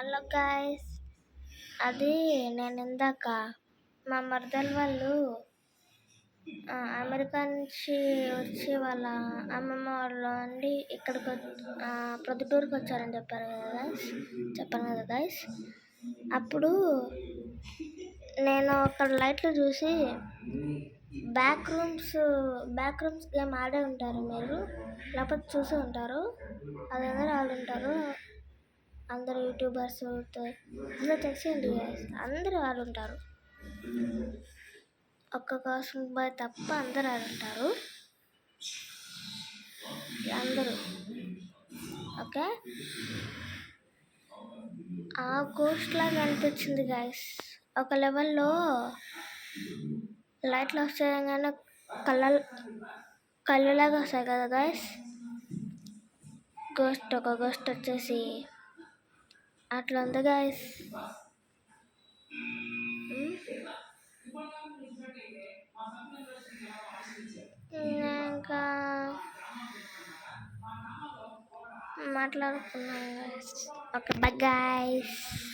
Hello guys, అది నేను ఇందాక మా మరదల వాళ్ళు అమెరికా నుంచి వచ్చి వాళ్ళ అమ్మమ్మ వాళ్ళు అండి ఇక్కడికి ప్రొద్దుటూరుకి వచ్చారని చెప్పాను కదా గాయ్స్. అప్పుడు నేను అక్కడ లైట్లు చూసి బ్యాక్ రూమ్స్ గేమ్ ఆడే ఉంటారు, మీరు లేకపోతే చూసి ఉంటారు. అది అందరూ ఆడుంటారు, అందరు యూట్యూబర్స్ అందరూ తెలిసింది, అందరూ ఆడుంటారు. ఒక్క కాస్మిక్ బాయ్ తప్ప అందరూ ఆడుంటారు, అందరూ. ఓకే, ఆ గోస్ట్ లాగా అనిపించింది గాయస్. ఒక లెవెల్లో లైట్లు ఆఫ్ చేయగానే కళ్ళులాగా వస్తాయి కదా గాయస్. ఒక గోస్ట్ వచ్చేసి అట్లా ఉంది గాయస్. ఇంకా మాట్లాడుకున్నాం గాయస్. Okay, by guys.